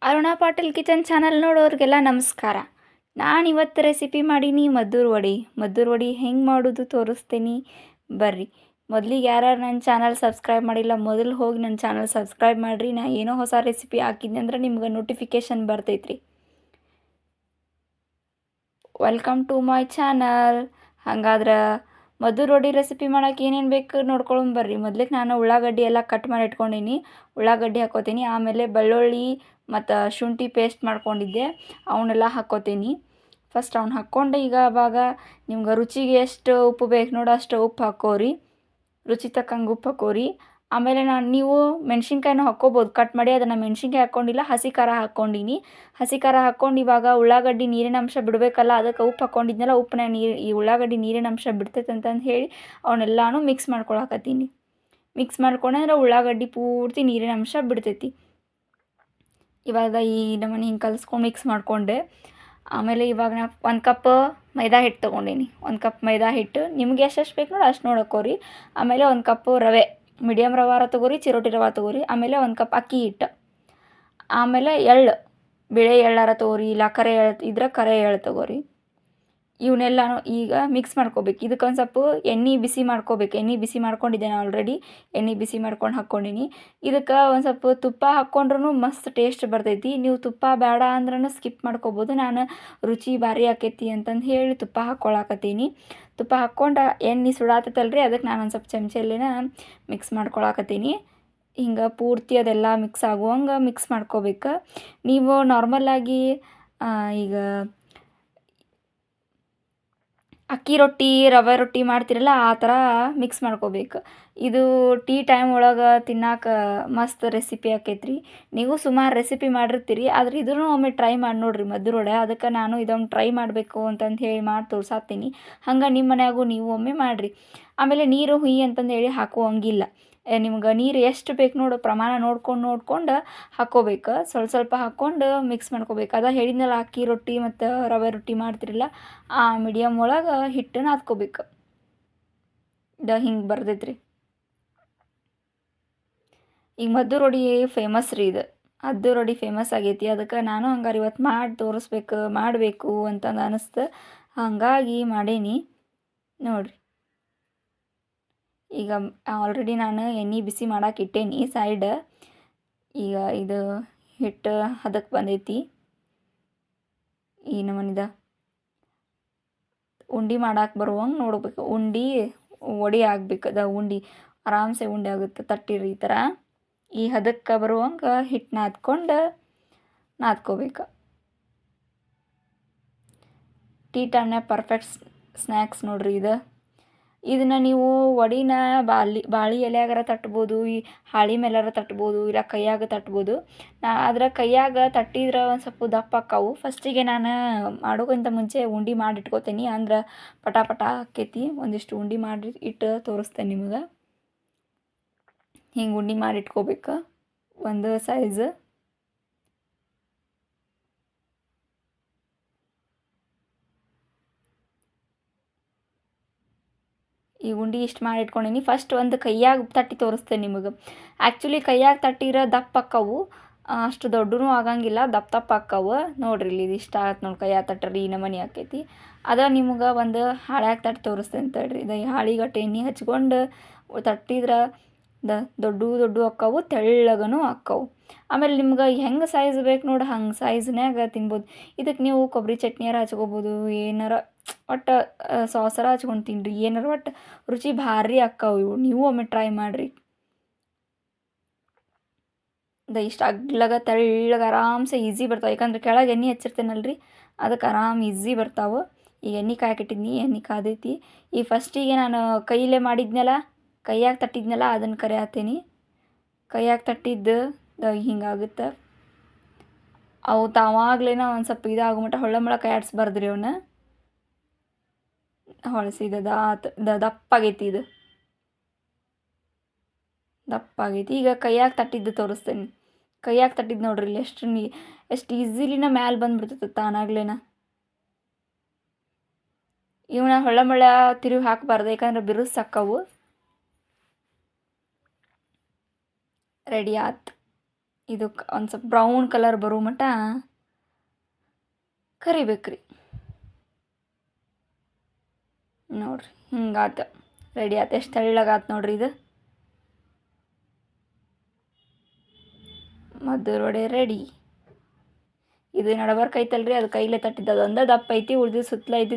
Aruna Patil kitchen channel ನೋಡೋರಿಗೆಲ್ಲ ನಮಸ್ಕಾರ. ನಾನು ಇವತ್ತು ರೆಸಿಪಿ ಮಾಡೀನಿ ಮದ್ದೂರು ವಡೆ ಹೆಂಗೆ ಮಾಡೋದು ತೋರಿಸ್ತೀನಿ ಬರ್ರಿ. ಮೊದಲಿಗೆ ಯಾರು ನನ್ನ ಚಾನಲ್ ಸಬ್ಸ್ಕ್ರೈಬ್ ಮಾಡಿಲ್ಲ ಮೊದಲು ಹೋಗಿ ನನ್ನ ಚಾನಲ್ ಸಬ್ಸ್ಕ್ರೈಬ್ ಮಾಡಿರಿ. ನಾ ಏನೋ ಹೊಸ ರೆಸಿಪಿ ಹಾಕಿದ್ನಿ ಅಂದ್ರೆ ನಿಮ್ಗೆ ನೋಟಿಫಿಕೇಷನ್ ಬರ್ತೈತ್ರಿ. Welcome to my channel. ಹಂಗಾದ್ರೆ ಮದ್ದೂರು ವಡೆ ರೆಸಿಪಿ ಮಾಡೋಕೆ ಏನೇನು ಬೇಕು ನೋಡ್ಕೊಳ್ಳೋಣ ಬರ್ರಿ. ಮೊದ್ಲಿಗೆ ನಾನು ಉಳ್ಳಾಗಡ್ಡಿ ಎಲ್ಲ ಕಟ್ ಮಾಡಿ ಇಟ್ಕೊಂಡೀನಿ. ಉಳ್ಳಾಗಡ್ಡಿ ಹಾಕ್ಕೋತೀನಿ, ಆಮೇಲೆ ಬೆಳ್ಳುಳ್ಳಿ ಮತ್ತು ಶುಂಠಿ ಪೇಸ್ಟ್ ಮಾಡ್ಕೊಂಡಿದ್ದೆ ಅವನ್ನೆಲ್ಲ ಹಾಕ್ಕೋತೀನಿ. ಫಸ್ಟ್ ಅವ್ನು ಹಾಕ್ಕೊಂಡು ಈಗ ಅವಾಗ ನಿಮ್ಗೆ ರುಚಿಗೆ ಎಷ್ಟು ಉಪ್ಪು ಬೇಕು ನೋಡು ಅಷ್ಟು ಉಪ್ಪು ಹಾಕ್ಕೋರಿ. ರುಚಿ ತಕ್ಕಂಗೆ ಉಪ್ಪು ಹಾಕ್ಕೋರಿ. ಆಮೇಲೆ ನೀವು ಮೆಣಸಿನ್ಕಾಯಿನೂ ಹಾಕ್ಕೋಬೋದು ಕಟ್ ಮಾಡಿ. ಅದನ್ನು ಮೆಣಸಿನ್ಕಾಯಿ ಹಾಕ್ಕೊಂಡಿಲ್ಲ, ಹಸಿ ಖಾರ ಹಾಕ್ಕೊಂಡೀನಿ. ಹಸಿ ಖಾರ ಹಾಕ್ಕೊಂಡು ಇವಾಗ ಉಳ್ಳಾಗಡ್ಡಿ ನೀರಿನ ಅಂಶ ಬಿಡಬೇಕಲ್ಲ, ಅದಕ್ಕೆ ಉಪ್ಪು ಹಾಕ್ಕೊಂಡಿದ್ನಲ್ಲ, ಉಪ್ಪನ್ನ ಈ ಉಳ್ಳಾಗಡ್ಡಿ ನೀರಿನ ಅಂಶ ಬಿಡ್ತೈತೆ ಅಂತಂದು ಹೇಳಿ ಅವನ್ನೆಲ್ಲನೂ ಮಿಕ್ಸ್ ಮಾಡ್ಕೊಳಕತ್ತೀನಿ. ಮಿಕ್ಸ್ ಮಾಡ್ಕೊಂಡ್ರೆ ಉಳ್ಳಾಗಡ್ಡಿ ಪೂರ್ತಿ ನೀರಿನ ಅಂಶ ಬಿಡ್ತೈತಿ. ಇವಾಗ ಈ ನಮ್ಮನೆ ಹಿಂಗೆ ಕಲಿಸ್ಕೊಂಡು ಮಿಕ್ಸ್ ಮಾಡಿಕೊಂಡೆ. ಆಮೇಲೆ ಇವಾಗ ನಾ 1 ಕಪ್ ಮೈದಾ ಹಿಟ್ಟು ತೊಗೊಂಡೀನಿ. 1 ಕಪ್ ಮೈದಾ ಹಿಟ್ಟು ನಿಮ್ಗೆ ಎಷ್ಟು ಬೇಕು ನೋಡಿ ಅಷ್ಟು ನೋಡಕ್ಕೋರಿ. ಆಮೇಲೆ 1 ಕಪ್ಪು ರವೆ, ಮೀಡಿಯಮ್ ರವಾರ ತೊಗೋರಿ, ಚಿರೋಟಿ ರವೆ ತೊಗೋರಿ. ಆಮೇಲೆ 1 ಕಪ್ ಅಕ್ಕಿ ಹಿಟ್ಟು. ಆಮೇಲೆ ಎಳ್ಳು, ಬಿಳೆ ಎಳ್ಳಾರ ತೊಗೋರಿ, ಇಲ್ಲ ಕರೆ ಎಳ್ಳು ಇದ್ರೆ ಕರೆ ಎಳ್ಳು ತೊಗೋರಿ. ಇವನ್ನೆಲ್ಲನೂ ಈಗ ಮಿಕ್ಸ್ ಮಾಡ್ಕೋಬೇಕು. ಇದಕ್ಕೊಂದು ಸ್ವಲ್ಪ ಎಣ್ಣೆ ಬಿಸಿ ಮಾಡ್ಕೋಬೇಕು. ಎಣ್ಣೆ ಬಿಸಿ ಮಾಡ್ಕೊಂಡಿದ್ದೇನೆ ಆಲ್ರೆಡಿ. ಎಣ್ಣೆ ಬಿಸಿ ಮಾಡ್ಕೊಂಡು ಹಾಕ್ಕೊಂಡೀನಿ. ಇದಕ್ಕೆ ಒಂದು ಸ್ವಲ್ಪ ತುಪ್ಪ ಹಾಕ್ಕೊಂಡ್ರೂ ಮಸ್ತ್ ಟೇಸ್ಟ್ ಬರ್ತೈತಿ. ನೀವು ತುಪ್ಪ ಬೇಡ ಅಂದ್ರೂ ಸ್ಕಿಪ್ ಮಾಡ್ಕೋಬೋದು. ನಾನು ರುಚಿ ಭಾರಿ ಆಕೈತಿ ಅಂತಂದು ಹೇಳಿ ತುಪ್ಪ ಹಾಕ್ಕೊಳಕತ್ತೀನಿ. ತುಪ್ಪ ಹಾಕ್ಕೊಂಡು ಎಣ್ಣೆ ಸುಡಾತೈತಲ್ರಿ, ಅದಕ್ಕೆ ನಾನು ಒಂದು ಸ್ವಲ್ಪ ಚಮಚೆಲ್ಲಿನ ಮಿಕ್ಸ್ ಮಾಡ್ಕೊಳಕತ್ತೀನಿ. ಹಿಂಗೆ ಪೂರ್ತಿ ಅದೆಲ್ಲ ಮಿಕ್ಸ್ ಆಗುವಂಗೆ ಮಿಕ್ಸ್ ಮಾಡ್ಕೋಬೇಕು. ನೀವು ನಾರ್ಮಲಾಗಿ ಈಗ ಅಕ್ಕಿ ರೊಟ್ಟಿ, ರವೆ ರೊಟ್ಟಿ ಮಾಡ್ತಿರಲ್ಲ ಆ ಥರ ಮಿಕ್ಸ್ ಮಾಡ್ಕೋಬೇಕು. ಇದು ಟೀ ಟೈಮ್ ಒಳಗೆ ತಿನ್ನಕ್ಕೆ ಮಸ್ತ್ ರೆಸಿಪಿ ಆಕೈತ್ರಿ. ನೀವು ಸುಮಾರು ರೆಸಿಪಿ ಮಾಡಿರ್ತೀರಿ, ಆದ್ರೆ ಇದನ್ನು ಒಮ್ಮೆ ಟ್ರೈ ಮಾಡಿ ನೋಡಿರಿ ಮದ್ದೂರು ವಡೆ. ಅದಕ್ಕೆ ನಾನು ಇದೊಂದು ಟ್ರೈ ಮಾಡಬೇಕು ಅಂತಂದು ಹೇಳಿ ಮಾಡಿ ತೋರ್ಸಾತ್ತೀನಿ. ಹಂಗೆ ನಿಮ್ಮ ಮನ್ಯಾಗೂ ನೀವು ಒಮ್ಮೆ ಮಾಡಿರಿ. ಆಮೇಲೆ ನೀರು ಹುಯಿ ಅಂತಂದು ಹೇಳಿ ಹಾಕುವಂಗಿಲ್ಲ. ನಿಮ್ಗೆ ನೀರು ಎಷ್ಟು ಬೇಕು ನೋಡು ಪ್ರಮಾಣ ನೋಡ್ಕೊಂಡು ಹಾಕ್ಕೋಬೇಕು. ಸ್ವಲ್ಪ ಹಾಕ್ಕೊಂಡು ಮಿಕ್ಸ್ ಮಾಡ್ಕೋಬೇಕು. ಅದ ಹೇಳಿದ್ನಲ್ಲ ಅಕ್ಕಿ ರೊಟ್ಟಿ ಮತ್ತು ರವೆ ರೊಟ್ಟಿ ಮಾಡ್ತಿರಲ್ಲ ಆ ಮೀಡಿಯಮ್ ಒಳಗೆ ಹಿಟ್ಟನ್ನು ಹಾಕ್ಕೋಬೇಕು. ಹಿಂಗೆ ಬರ್ತೈತ್ರಿ. ಈಗ ಮದ್ದೂರು ವಡೆ ಫೇಮಸ್ ರೀ ಇದು. ಮದ್ದೂರು ವಡೆ ಫೇಮಸ್ ಆಗೈತಿ. ಅದಕ್ಕೆ ನಾನು ಹಂಗಾರೆ ಇವತ್ತು ಮಾಡಿ ಮಾಡಬೇಕು ಅಂತಂದು ಅನಿಸ್ತು. ಹಾಗಾಗಿ ಮಾಡೀನಿ ನೋಡಿರಿ. ಈಗ ಆಲ್ರೆಡಿ ನಾನು ಎಣ್ಣೆ ಬಿಸಿ ಮಾಡಕ್ಕೆ ಇಟ್ಟೇನಿ ಸೈಡ್. ಈಗ ಇದು ಹಿಟ್ಟು ಹದಕ್ಕೆ ಬಂದೈತಿ. ಈ ನಮನಿದ ಉಂಡೆ ಮಾಡಕ್ಕೆ ಬರುವಂಗೆ ನೋಡ್ಬೇಕು. ವಡೆ ಆಗ್ಬೇಕು. ಉಂಡೆ ಆರಾಮ್ಸೆ ಉಂಡೆ ಆಗುತ್ತೆ. ತಟ್ಟಿರಿ ಈ ಥರ ಈ ಹದಕ್ಕೆ ಬರುವಂಗೆ ಹಿಟ್ಟು ನಾದ್ಕೋಬೇಕು. ಟೀ ಟೈಮ್ನಾಗ ಪರ್ಫೆಕ್ಟ್ ಸ್ನ್ಯಾಕ್ಸ್ ನೋಡ್ರಿ ಇದು. ಇದನ್ನು ನೀವು ವಡಿನ ಬಾಳೆ ಎಲೆಯಾಗಾರ ತಟ್ಬೋದು, ಈ ಹಾಳೆ ಮೇಲಾರ ತಟ್ಬೋದು, ಇಲ್ಲ ಕೈಯಾಗ ತಟ್ಬೋದು. ಆದ್ರೆ ಕೈಯಾಗ ತಟ್ಟಿದ್ರೆ ಒಂದು ಸ್ವಲ್ಪ ದಪ್ಪ ಆಕ್ಕಾವು. ಫಸ್ಟಿಗೆ ನಾನು ಮಾಡೋಕ್ಕಿಂತ ಮುಂಚೆ ಉಂಡೆ ಮಾಡಿ ಇಟ್ಕೋತೀನಿ, ಅಂದ್ರೆ ಪಟ ಪಟ ಆಕ್ಕೈತಿ. ಒಂದಿಷ್ಟು ಉಂಡೆ ಮಾಡಿ ಇಟ್ಟು ತೋರಿಸ್ತೇನೆ ನಿಮ್ಗೆ. ಹಿಂಗೆ ಉಂಡೆ ಮಾಡಿ ಇಟ್ಕೋಬೇಕು ಒಂದು ಸೈಜ್. ಈ ಉಂಡೆ ಇಷ್ಟು ಮಾಡಿ ಇಟ್ಕೊಂಡೀನಿ. ಫಸ್ಟ್ ಒಂದು ಕೈಯಾಗ ತಟ್ಟಿ ತೋರಿಸ್ತೇನೆ ನಿಮಗೆ. ಆ್ಯಕ್ಚುಲಿ ಕೈಯಾಗ ತಟ್ಟಿರೋ ದಪ್ಪ ಆಕ್ಕವು, ಅಷ್ಟು ದೊಡ್ಡನೂ ಆಗಂಗಿಲ್ಲ, ದಪ್ಪ ಆಕ್ಕವು ನೋಡ್ರಿ. ಇಲ್ಲಿ ಇದು ಇಷ್ಟ ಆಗತ್ತೆ ನೋಡಿ. ಕೈಯಾಗ ತಟ್ಟರಿ ಈ ನಮೂನಿ ಆಕೈತಿ. ಅದ ನಿಮ್ಗೆ ಒಂದು ಹಾಳ್ಯಾಗ ತಟ್ಟಿ ತೋರಿಸ್ತೇನೆ ತಡ್ರಿ. ಇದು ಈ ಹಾಳಿಗಟ್ಟು ಎಣ್ಣೆ ಹಚ್ಕೊಂಡು ತಟ್ಟಿದ್ರೆ ದೊಡ್ಡ ಆಕ್ಕವು, ತೆಳ್ಳಗನೂ ಆಕ್ಕವು. ಆಮೇಲೆ ನಿಮ್ಗೆ ಹೆಂಗೆ ಸೈಜ್ ಬೇಕು ನೋಡಿ ಹಂಗೆ ಸೈಜ್ನ್ಯಾಗ ತಿನ್ಬೋದು. ಇದಕ್ಕೆ ನೀವು ಕೊಬ್ಬರಿ ಚಟ್ನಿಯಾರ ಹಚ್ಕೋಬೋದು, ಏನಾರ ಒಟ್ಟು ಸಾಸರ ಹಚ್ಕೊಂಡು ತಿನ್ನಿರಿ, ಏನಾರ ಒಟ್ಟು ರುಚಿ ಭಾರಿ ಆಕ್ಕವು ಇವು. ನೀವು ಒಮ್ಮೆ ಟ್ರೈ ಮಾಡಿರಿ. ಇಷ್ಟು ಅಗ್ಲಗ ತೆಳ್ಳಗೆ ಆರಾಮ್ಸೆ ಈಸಿ ಬರ್ತಾವೆ. ಯಾಕಂದ್ರೆ ಕೆಳಗೆ ಎಣ್ಣೆ ಹಚ್ಚಿರ್ತೇನಲ್ರಿ, ಅದಕ್ಕೆ ಆರಾಮ್ ಈಸಿ ಬರ್ತಾವೆ. ಈಗ ಎಣ್ಣೆ ಕಾಯಕ್ಕಿಟ್ಟಿದ್ನಿ, ಎಣ್ಣೆ ಕಾದೈತಿ. ಈ ಫಸ್ಟಿಗೆ ನಾನು ಕೈಯಲ್ಲೇ ಮಾಡಿದ್ನಲ್ಲ, ಕೈಯಾಗ ತಟ್ಟಿದ್ನಲ್ಲ ಅದನ್ನು ಕರೆ ಹಾಕ್ತೀನಿ. ಕೈಯಾಗ ತಟ್ಟಿದ್ದು ಹಿಂಗಾಗುತ್ತೆ. ಅವು ತಾವಾಗ್ಲೇನ ಒಂದು ಸ್ವಲ್ಪ ಇದಾಗೋ ಮಟ್ಟ ಹೊಳ್ಳಮಳ ಕೈ ಆಡಿಸ್ಬಾರ್ದ್ರಿ ಅವನ್ನ. ಹೊಳಸಿದ ದಪ್ಪಾಗೈತಿ. ಇದು ದಪ್ಪಾಗೈತಿ. ಈಗ ಕೈಯಾಗ ತಟ್ಟಿದ್ದು ತೋರಿಸ್ತೇನೆ. ಕೈಯಾಗ ತಟ್ಟಿದ್ದು ನೋಡ್ರಿ ಇಲ್ಲಿ ಎಷ್ಟು ಈಸಿಲಿನ ಮ್ಯಾಲೆ ಬಂದುಬಿಡ್ತೈತೆ ತಾನಾಗ್ಲೇನ. ಇವನ್ನ ಹೊಳ್ಳಮಳ ತಿರುವಿ ಹಾಕಬಾರ್ದು, ಯಾಕಂದ್ರೆ ಬಿರುಸು ಸಾಕ್ಕವು. ರೆಡಿ ಆಯ್ತು. ಇದು ಒಂದು ಸ್ವಲ್ಪ ಬ್ರೌನ್ ಕಲರ್ ಬರೋ ಮಟ್ಟ ಕರಿಬೇಕ್ರಿ. ನೋಡಿರಿ ಹಿಂಗಾತ, ರೆಡಿ ಆತು. ಎಷ್ಟು ತೆಳ್ಳಗಾತು ನೋಡ್ರಿ ಇದು. ಮದ್ದೂರು ವಡೆ ರೆಡಿ. ಇದು ನಡಬರ್ಕ್ ಐತಲ್ರಿ, ಅದು ಕೈಲೇ ತಟ್ಟಿದ್ದು, ಅದೊಂದೇ ದಪ್ಪ ಐತಿ, ಉಳ್ದಿದ್ದು ಸುತ್ತಲ ಐತಿ.